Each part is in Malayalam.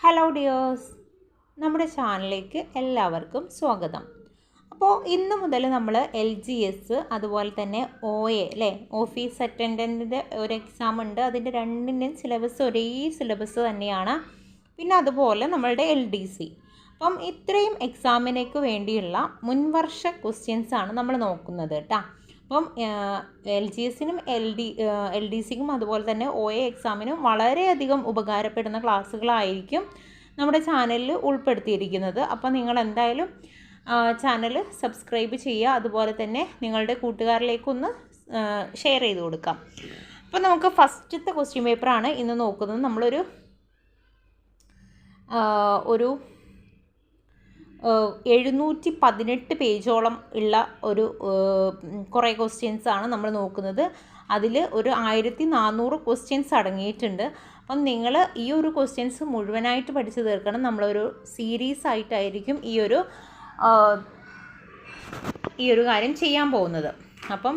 ഹലോ ഡിയേഴ്സ്, നമ്മുടെ ചാനലിലേക്ക് എല്ലാവർക്കും സ്വാഗതം. അപ്പോൾ ഇന്ന് മുതൽ നമ്മൾ LGS അതുപോലെ തന്നെ OA അല്ലേ, ഓഫീസ് അറ്റൻഡൻറ്റിൻ്റെ ഒരു എക്സാം ഉണ്ട്. അതിൻ്റെ രണ്ടിൻ്റെയും സിലബസ് ഒരേ സിലബസ് തന്നെയാണ്. പിന്നെ അതുപോലെ നമ്മളുടെ LDC. അപ്പം ഇത്രയും എക്സാമിനേക്ക് വേണ്ടിയുള്ള മുൻവർഷ ക്വസ്റ്റ്യൻസാണ് നമ്മൾ നോക്കുന്നത് കേട്ടോ. അപ്പം LGSനും LDCക്കും അതുപോലെ തന്നെ OA എക്സാമിനും വളരെയധികം ഉപകാരപ്പെടുന്ന ക്ലാസ്സുകളായിരിക്കും നമ്മുടെ ചാനലിൽ ഉൾപ്പെടുത്തിയിരിക്കുന്നത്. അപ്പോൾ നിങ്ങൾ എന്തായാലും ചാനൽ സബ്സ്ക്രൈബ് ചെയ്യുക, അതുപോലെ തന്നെ നിങ്ങളുടെ കൂട്ടുകാരിലേക്കൊന്ന് ഷെയർ ചെയ്ത് കൊടുക്കാം. അപ്പോൾ നമുക്ക് ഫസ്റ്റത്തെ ക്വസ്റ്റ്യൻ പേപ്പറാണ് ഇന്ന് നോക്കുന്നത്. നമ്മളൊരു 718 പേജോളം ഉള്ള ഒരു കുറേ ക്വസ്റ്റ്യൻസാണ് നമ്മൾ നോക്കുന്നത്. അതിൽ ഒരു 1400 ക്വസ്റ്റ്യൻസ് അടങ്ങിയിട്ടുണ്ട്. അപ്പം നിങ്ങൾ ഈ ഒരു ക്വസ്റ്റ്യൻസ് മുഴുവനായിട്ട് പഠിച്ചു തീർക്കണം. നമ്മളൊരു സീരീസ് ആയിട്ടായിരിക്കും ഈ ഒരു കാര്യം ചെയ്യാൻ പോകുന്നത്. അപ്പം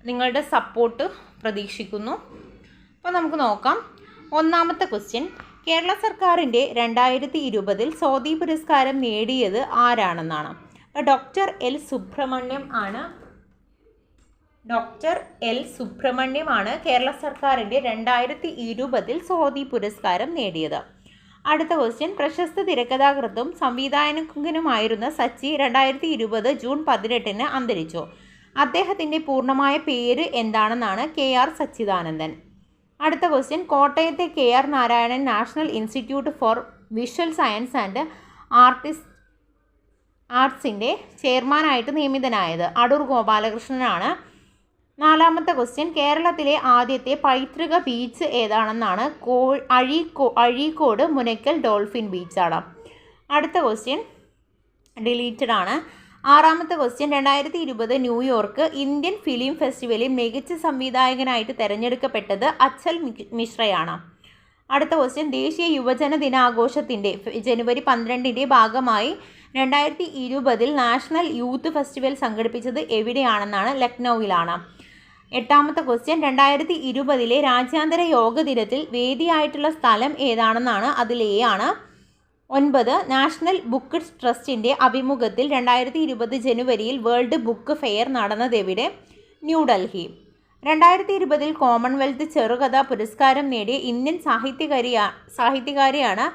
നിങ്ങളുടെ സപ്പോർട്ട് പ്രതീക്ഷിക്കുന്നു. അപ്പോൾ നമുക്ക് നോക്കാം. ഒന്നാമത്തെ ക്വസ്റ്റ്യൻ, കേരള സർക്കാരിൻ്റെ 2020 സ്വാതി പുരസ്കാരം നേടിയത് ആരാണെന്നാണ്. ഡോക്ടർ എൽ സുബ്രഹ്മണ്യമാണ് കേരള സർക്കാരിൻ്റെ 2020 സ്വാതി പുരസ്കാരം നേടിയത്. അടുത്ത ക്വസ്റ്റ്യൻ, പ്രശസ്ത തിരക്കഥാകൃത്തും സംവിധായകനുമായിരുന്ന സച്ചി 2020 ജൂൺ 18 അന്തരിച്ചു. അദ്ദേഹത്തിൻ്റെ പൂർണ്ണമായ പേര് എന്താണെന്നാണ്. KR സച്ചിദാനന്ദൻ. അടുത്ത ക്വസ്റ്റ്യൻ, കോട്ടയത്തെ KR Narayanan national institute for visual science and ആർട്സിൻ്റെ ചെയർമാനായിട്ട് നിയമിതനായത് അടൂർ ഗോപാലകൃഷ്ണനാണ്. നാലാമത്തെ ക്വസ്റ്റ്യൻ, കേരളത്തിലെ ആദ്യത്തെ പൈതൃക ബീച്ച് ഏതാണെന്നാണ്. അഴീക്കോട് മുനക്കൽ ഡോൾഫിൻ ബീച്ചാണ്. അടുത്ത ക്വസ്റ്റ്യൻ ഡിലീറ്റഡ് ആണ്. ആറാമത്തെ ക്വസ്റ്റ്യൻ, 2020 ന്യൂയോർക്ക് ഇന്ത്യൻ ഫിലിം ഫെസ്റ്റിവലിൽ മികച്ച സംവിധായകനായിട്ട് തിരഞ്ഞെടുക്കപ്പെട്ടത് അച്ചൽ മിശ്രയാണ്. അടുത്ത ക്വസ്റ്റ്യൻ, ദേശീയ യുവജന ദിനാഘോഷത്തിൻ്റെ ജനുവരി 12 ഭാഗമായി 2020 നാഷണൽ യൂത്ത് ഫെസ്റ്റിവൽ സംഘടിപ്പിച്ചത് എവിടെയാണെന്നാണ്. ലക്നൌവിലാണ്. എട്ടാമത്തെ ക്വസ്റ്റ്യൻ, 2020 രാജ്യാന്തര യോഗ ദിനത്തിൽ വേദിയായിട്ടുള്ള സ്ഥലം ഏതാണെന്നാണ്. അതിൽ A ആണ്. 9, നാഷണൽ ബുക്ക് ട്രസ്റ്റിൻ്റെ ആഭിമുഖ്യത്തിൽ 2020 ജനുവരിയിൽ വേൾഡ് ബുക്ക് ഫെയർ നടന്നത് എവിടെ. ന്യൂഡൽഹി. 2020 കോമൺവെൽത്ത് ചെറുകഥാ പുരസ്കാരം നേടിയ ഇന്ത്യൻ സാഹിത്യകാരിയാണ്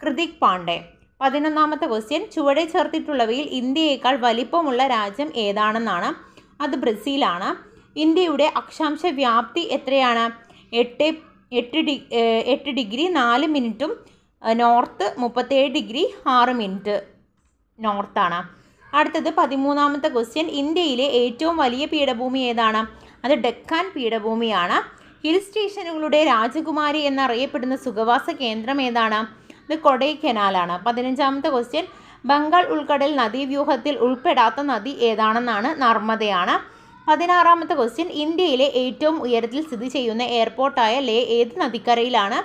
കൃതിക് പാണ്ഡെ. 11ാമത്തെ ക്വസ്റ്റ്യൻ, ചുവടെ ചേർത്തിട്ടുള്ളവയിൽ ഇന്ത്യയേക്കാൾ വലിപ്പമുള്ള രാജ്യം ഏതാണെന്നാണ്. അത് ബ്രസീലാണ്. ഇന്ത്യയുടെ അക്ഷാംശ വ്യാപ്തി എത്രയാണ്. 8 ഡിഗ്രി 4 മിനിറ്റും നോർത്ത് 37 ഡിഗ്രി 6 മിനിറ്റ് നോർത്താണ്. അടുത്തത് 13ാമത്തെ ക്വസ്റ്റ്യൻ, ഇന്ത്യയിലെ ഏറ്റവും വലിയ പീഠഭൂമി ഏതാണ്. അത് ഡെക്കാൻ പീഠഭൂമിയാണ്. ഹിൽ സ്റ്റേഷനുകളുടെ രാജകുമാരി എന്നറിയപ്പെടുന്ന സുഖവാസ കേന്ദ്രം ഏതാണ്. ഇത് കൊടൈക്കനാലാണ്. 15ാമത്തെ ക്വസ്റ്റ്യൻ, ബംഗാൾ ഉൾക്കടൽ നദീവ്യൂഹത്തിൽ ഉൾപ്പെടാത്ത നദി ഏതാണെന്നാണ്. നർമ്മദയാണ്. 16ാമത്തെ ക്വസ്റ്റ്യൻ, ഇന്ത്യയിലെ ഏറ്റവും ഉയരത്തിൽ സ്ഥിതി ചെയ്യുന്ന എയർപോർട്ടായ ലേ ഏത് നദിക്കരയിലാണ്.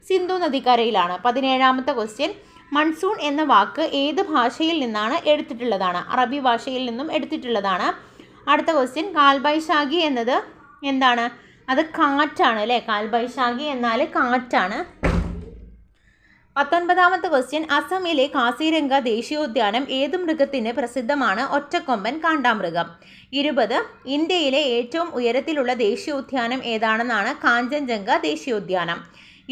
സിന്ധു നദിക്കരയിലാണ്. 17ാമത്തെ ക്വസ്റ്റ്യൻ, മൺസൂൺ എന്ന വാക്ക് ഏത് ഭാഷയിൽ നിന്നാണ് എടുത്തിട്ടുള്ളതാണ്. അറബി ഭാഷയിൽ നിന്നും എടുത്തിട്ടുള്ളതാണ്. അടുത്ത ക്വസ്റ്റ്യൻ, കാൽബൈശാഖി എന്നത് എന്താണ്. അത് കാറ്റാണ് അല്ലേ. കാൽബൈശാഖി എന്നാൽ കാറ്റാണ്. 19ാമത്തെ ക്വസ്റ്റ്യൻ, അസമിലെ കാസിരംഗ ദേശീയോദ്യാനം ഏത് മൃഗത്തിന് പ്രസിദ്ധമാണ്. ഒറ്റക്കൊമ്പൻ കാണ്ടാമൃഗം. 20, ഇന്ത്യയിലെ ഏറ്റവും ഉയരത്തിലുള്ള ദേശീയോദ്യാനം ഏതാണെന്നാണ്. കാഞ്ചൻജംഗ ദേശീയോദ്യാനം.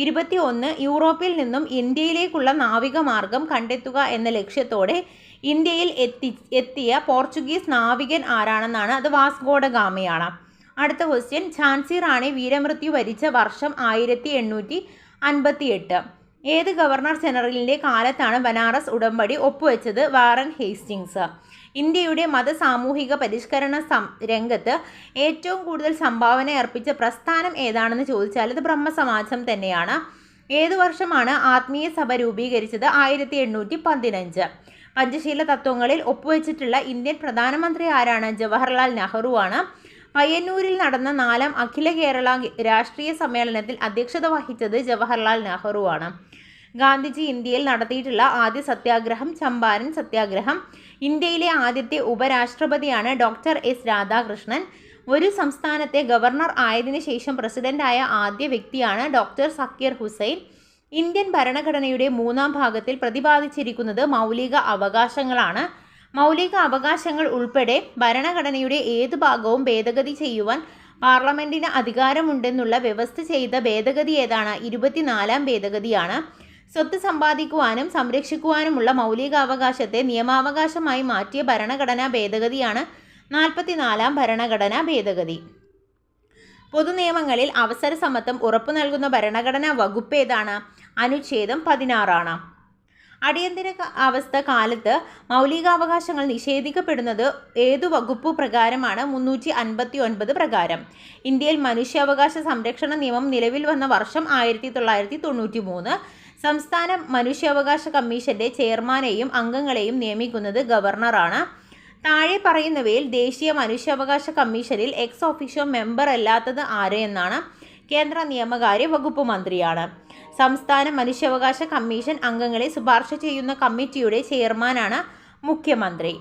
21, യൂറോപ്പിൽ നിന്നും ഇന്ത്യയിലേക്കുള്ള നാവിക മാർഗം കണ്ടെത്തുക എന്ന ലക്ഷ്യത്തോടെ ഇന്ത്യയിൽ എത്തിയ പോർച്ചുഗീസ് നാവികൻ ആരാണെന്നാണ്. അത് വാസ്കോഡ ഗാമയാണ്. അടുത്ത ക്വസ്റ്റ്യൻ, ഝാൻസി റാണി വീരമൃത്യു വരിച്ച വർഷം 1858. ഏത് ഗവർണർ ജനറലിൻ്റെ കാലത്താണ് ബനാറസ് ഉടമ്പടി ഒപ്പുവെച്ചത്. Warren Hastings. ഇന്ത്യയുടെ സാമൂഹിക പരിഷ്കരണ രംഗത്ത് ഏറ്റവും കൂടുതൽ സംഭാവന അർപ്പിച്ച പ്രസ്ഥാനം ഏതാണെന്ന് ചോദിച്ചാൽ ഇത് ബ്രഹ്മസമാജം തന്നെയാണ്. ഏതു വർഷമാണ് ആത്മീയ സഭ രൂപീകരിച്ചത്. 1815. പഞ്ചശീല തത്വങ്ങളിൽ ഒപ്പുവെച്ചിട്ടുള്ള ഇന്ത്യൻ പ്രധാനമന്ത്രി ആരാണ്. ജവഹർലാൽ നെഹ്റു ആണ്. പയ്യന്നൂരിൽ നടന്ന 4ാം അഖില കേരള രാഷ്ട്രീയ സമ്മേളനത്തിൽ അധ്യക്ഷത വഹിച്ചത് ജവഹർലാൽ നെഹ്റു ആണ്. ഗാന്ധിജി ഇന്ത്യയിൽ നടത്തിയിട്ടുള്ള ആദ്യ സത്യാഗ്രഹം ചമ്പാരൻ സത്യാഗ്രഹം. ഇന്ത്യയിലെ ആദ്യത്തെ ഉപരാഷ്ട്രപതിയാണ് ഡോക്ടർ എസ് രാധാകൃഷ്ണൻ. ഒരു സംസ്ഥാനത്തെ ഗവർണർ ആയതിനു ശേഷം പ്രസിഡൻ്റായ ആദ്യ വ്യക്തിയാണ് ഡോക്ടർ സക്കീർ ഹുസൈൻ. ഇന്ത്യൻ ഭരണഘടനയുടെ 3-ാം ഭാഗത്തിൽ പ്രതിപാദിച്ചിരിക്കുന്നത് മൗലിക അവകാശങ്ങളാണ്. മൗലിക അവകാശങ്ങൾ ഉൾപ്പെടെ ഭരണഘടനയുടെ ഏതു ഭാഗവും ഭേദഗതി ചെയ്യുവാൻ പാർലമെന്റിന് അധികാരമുണ്ടെന്നുള്ള വ്യവസ്ഥ ചെയ്ത ഭേദഗതി ഏതാണ്? 24-ാം ഭേദഗതിയാണ്. സ്വത്ത് സമ്പാദിക്കുവാനും സംരക്ഷിക്കുവാനുമുള്ള മൗലിക അവകാശത്തെ നിയമാവകാശമായി മാറ്റിയ ഭരണഘടനാ ഭേദഗതിയാണ് 44-ാം ഭരണഘടനാ ഭേദഗതി. പൊതുനിയമങ്ങളിൽ അവസര സമത്വം ഉറപ്പു നൽകുന്ന ഭരണഘടനാ വകുപ്പ് ഏതാണ്? അനുച്ഛേദം 16 അടിയന്തര അവസ്ഥ കാലത്ത് മൗലികാവകാശങ്ങൾ നിഷേധിക്കപ്പെടുന്നത് ഏതു വകുപ്പ് പ്രകാരമാണ്? 359 പ്രകാരം. ഇന്ത്യയിൽ മനുഷ്യാവകാശ സംരക്ഷണ നിയമം നിലവിൽ വന്ന വർഷം 1993. സംസ്ഥാന മനുഷ്യാവകാശ കമ്മീഷന്റെ ചെയർമാനെയും അംഗങ്ങളെയും നിയമിക്കുന്നത് ഗവർണറാണ്. താഴെ പറയുന്നവയിൽ ദേശീയ മനുഷ്യാവകാശ കമ്മീഷനിൽ എക്സ് ഒഫീഷ്യോ മെമ്പർ അല്ലാത്തത് ആര് എന്നാണ്? കേന്ദ്ര നിയമകാര്യ വകുപ്പ് മന്ത്രിയാണ്. സംസ്ഥാന മനുഷ്യാവകാശ കമ്മീഷൻ അംഗങ്ങളെ ശുപാർശ ചെയ്യുന്ന കമ്മിറ്റിയുടെ ചെയർമാനാണ് മുഖ്യമന്ത്രി.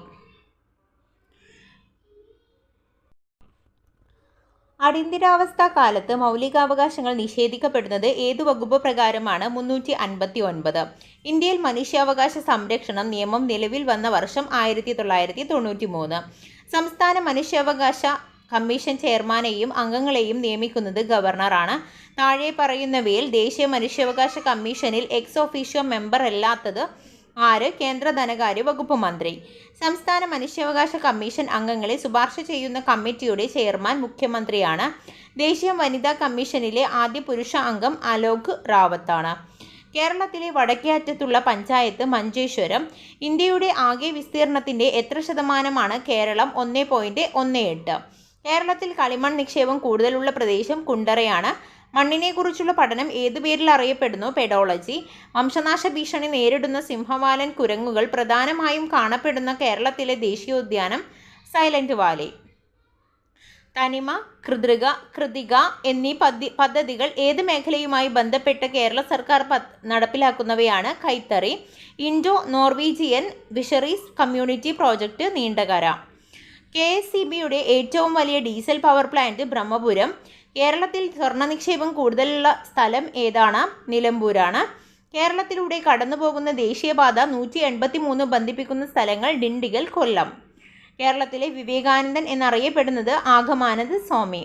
അടിയന്തരാവസ്ഥ കാലത്ത് മൗലികാവകാശങ്ങൾ നിഷേധിക്കപ്പെടുന്നത് ഏതു വകുപ്പ് പ്രകാരമാണ്? 359. ഇന്ത്യയിൽ മനുഷ്യാവകാശ സംരക്ഷണം നിയമം നിലവിൽ വന്ന വർഷം 1993. സംസ്ഥാന മനുഷ്യാവകാശ കമ്മീഷൻ ചെയർമാനെയും അംഗങ്ങളെയും നിയമിക്കുന്നത് ഗവർണറാണ്. താഴെ പറയുന്നവയിൽ ദേശീയ മനുഷ്യാവകാശ കമ്മീഷനിൽ എക്സ് ഒഫീഷ്യോ മെമ്പർ അല്ലാത്തത് ആര്? കേന്ദ്ര ധനകാര്യ വകുപ്പ് മന്ത്രി. സംസ്ഥാന മനുഷ്യാവകാശ കമ്മീഷൻ അംഗങ്ങളെ ശുപാർശ ചെയ്യുന്ന കമ്മിറ്റിയുടെ ചെയർമാൻ മുഖ്യമന്ത്രിയാണ്. ദേശീയ വനിതാ കമ്മീഷനിലെ ആദ്യ പുരുഷ അംഗം അലോക് റാവത്താണ്. കേരളത്തിലെ വടക്കേ അറ്റത്തുള്ള പഞ്ചായത്ത് മഞ്ചേശ്വരം. ഇന്ത്യയുടെ ആകെ വിസ്തീർണത്തിൻ്റെ എത്ര ശതമാനമാണ്? കേരളം 1.18. കേരളത്തിൽ കളിമൺ നിക്ഷേപം കൂടുതലുള്ള പ്രദേശം കുണ്ടറയാണ്. മണ്ണിനെക്കുറിച്ചുള്ള പഠനം ഏതു പേരിൽ അറിയപ്പെടുന്നു? പെഡോളജി. വംശനാശ ഭീഷണി നേരിടുന്ന സിംഹവാലൻ കുരങ്ങുകൾ പ്രധാനമായും കാണപ്പെടുന്ന കേരളത്തിലെ ദേശീയോദ്യാനം സൈലന്റ് വാലി. തനിമ, കൃതിക എന്നീ പദ്ധതികൾ ഏത് മേഖലയുമായി ബന്ധപ്പെട്ട് കേരള സർക്കാർ നടപ്പിലാക്കുന്നവയാണ്? കൈത്തറി. Indo Norwegian fisheries community project Neendakara. KSEBയുടെ ഏറ്റവും വലിയ ഡീസൽ പവർ പ്ലാന്റ് ബ്രഹ്മപുരം. കേരളത്തിൽ സ്വർണ്ണ നിക്ഷേപം കൂടുതലുള്ള സ്ഥലം ഏതാണ്? നിലമ്പൂരാണ്. കേരളത്തിലൂടെ കടന്നുപോകുന്ന ദേശീയപാത 183 ബന്ധിപ്പിക്കുന്ന സ്ഥലങ്ങൾ ഡിണ്ടിഗൽ, കൊല്ലം. കേരളത്തിലെ വിവേകാനന്ദൻ എന്നറിയപ്പെടുന്നത് ആഗമാനന്ദ സ്വാമി.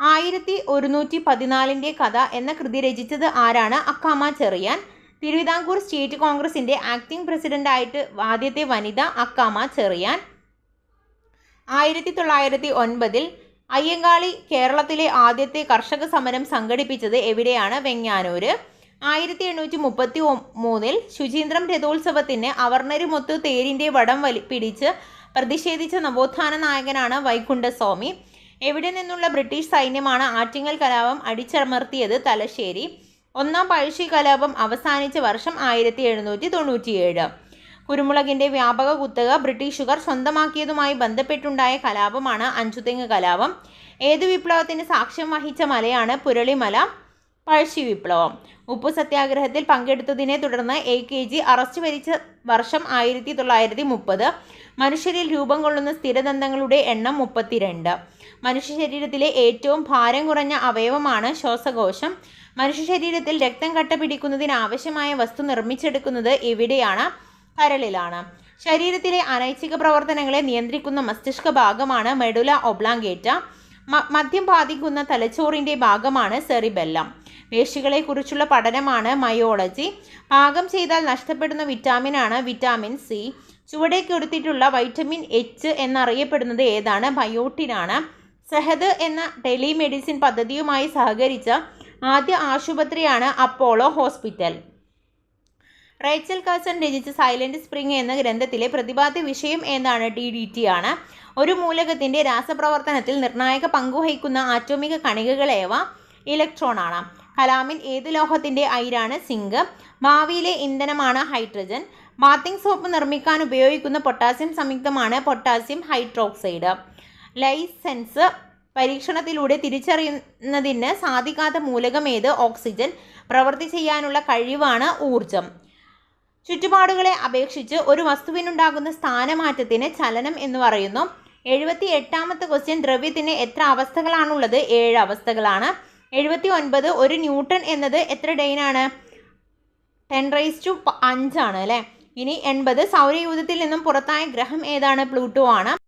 1114 കഥ എന്ന കൃതി രചിച്ചത് ആരാണ്? അക്കാമ ചെറിയാൻ. തിരുവിതാംകൂർ സ്റ്റേറ്റ് കോൺഗ്രസിന്റെ ആക്ടിംഗ് പ്രസിഡന്റായിട്ട് ആദ്യത്തെ വനിത അക്കാമ ചെറിയാൻ. 1909 അയ്യങ്കാളി കേരളത്തിലെ ആദ്യത്തെ കർഷക സമരം സംഘടിപ്പിച്ചത് എവിടെയാണ്? വെങ്ങാനൂര്. 1833 ശുചീന്ദ്രം രഥോത്സവത്തിന് അവർണരുമൊത്ത് തേരിൻ്റെ വടം പിടിച്ച് പ്രതിഷേധിച്ച നവോത്ഥാന നായകനാണ് വൈകുണ്ഠസ്വാമി. എവിടെ നിന്നുള്ള ബ്രിട്ടീഷ് സൈന്യമാണ് ആറ്റിങ്ങൽ കലാപം അടിച്ചമർത്തിയത്? തലശ്ശേരി. ഒന്നാം പഴശ്ശി കലാപം അവസാനിച്ച വർഷം 1797. കുരുമുളകിൻ്റെ വ്യാപക കുത്തക ബ്രിട്ടീഷുകാർ സ്വന്തമാക്കിയതുമായി ബന്ധപ്പെട്ടുണ്ടായ കലാപമാണ് അഞ്ചുതെങ്ങ് കലാപം. ഏതു വിപ്ലവത്തിന് സാക്ഷ്യം വഹിച്ച മലയാണ്? പുരളിമല. പഴശ്ശി വിപ്ലവം. ഉപ്പു സത്യാഗ്രഹത്തിൽ പങ്കെടുത്തതിനെ തുടർന്ന് AKG അറസ്റ്റ് വരിച്ച വർഷം 1930. മനുഷ്യരിൽ രൂപം കൊള്ളുന്ന സ്ഥിരദന്തങ്ങളുടെ എണ്ണം 32. മനുഷ്യ ശരീരത്തിലെ ഏറ്റവും ഭാരം കുറഞ്ഞ അവയവമാണ് ശ്വാസകോശം. മനുഷ്യ ശരീരത്തിൽ രക്തം കട്ട പിടിക്കുന്നതിന് ആവശ്യമായ വസ്തു നിർമ്മിച്ചെടുക്കുന്നത് എവിടെയാണ്? കരളിലാണ്. ശരീരത്തിലെ അനൈച്ഛിക പ്രവർത്തനങ്ങളെ നിയന്ത്രിക്കുന്ന മസ്തിഷ്ക ഭാഗമാണ് മെഡുല ഒബ്ലാങ്കേറ്റ. മദ്യം ബാധിക്കുന്ന തലച്ചോറിൻ്റെ ഭാഗമാണ് സെറിബെല്ലം. പേശികളെക്കുറിച്ചുള്ള പഠനമാണ് മയോളജി. പാകം ചെയ്താൽ നഷ്ടപ്പെടുന്ന വിറ്റാമിനാണ് വിറ്റാമിൻ C. ചുവടേക്കെടുത്തിട്ടുള്ള വൈറ്റമിൻ H എന്നറിയപ്പെടുന്നത് ഏതാണ്? ബയോട്ടിനാണ്. സെഹദ് എന്ന ടെലിമെഡിസിൻ പദ്ധതിയുമായി സഹകരിച്ച ആദ്യ ആശുപത്രിയാണ് അപ്പോളോ ഹോസ്പിറ്റൽ. റേച്ചൽ കഴ്സൺ രചിച്ച സൈലന്റ് സ്പ്രിംഗ് എന്ന ഗ്രന്ഥത്തിലെ പ്രതിപാദ്യ വിഷയം ഏതാണ്? DDT ആണ്. ഒരു മൂലകത്തിൻ്റെ രാസപ്രവർത്തനത്തിൽ നിർണായക പങ്കുവഹിക്കുന്ന ആറ്റോമിക കണികകളേവ? ഇലക്ട്രോൺ ആണ്. കലാമിൻ ഏത് ലോഹത്തിൻ്റെ അയിരാണ്? സിങ്ക്. ഭാവിയിലെ ഇന്ധനമാണ് ഹൈഡ്രജൻ. ബാത്തിങ് സോപ്പ് നിർമ്മിക്കാൻ ഉപയോഗിക്കുന്ന പൊട്ടാസ്യം സംയുക്തമാണ് പൊട്ടാസ്യം ഹൈഡ്രോക്സൈഡ്. ലൈസൻസ് പരീക്ഷണത്തിലൂടെ തിരിച്ചറിയുന്നതിന് സാധിക്കാത്ത മൂലകം ഏത്? ഓക്സിജൻ. പ്രവൃത്തി ചെയ്യാനുള്ള കഴിവാണ് ഊർജം. ചുറ്റുപാടുകളെ അപേക്ഷിച്ച് ഒരു വസ്തുവിനുണ്ടാകുന്ന സ്ഥാനമാറ്റത്തിന് ചലനം എന്ന് പറയുന്നു. 78ാമത്തെ ക്വസ്റ്റ്യൻ. ദ്രവ്യത്തിന് എത്ര അവസ്ഥകളാണുള്ളത്? 7 അവസ്ഥകളാണ്. 79 ഒരു ന്യൂട്ടൺ എന്നത് എത്ര ഡെയിനാണ്? 10⁵5 ആണ് അല്ലേ. ഇനി 80 സൗരയൂഥത്തിൽ നിന്നും പുറത്തായ ഗ്രഹം ഏതാണ്? പ്ലൂട്ടോ ആണ്.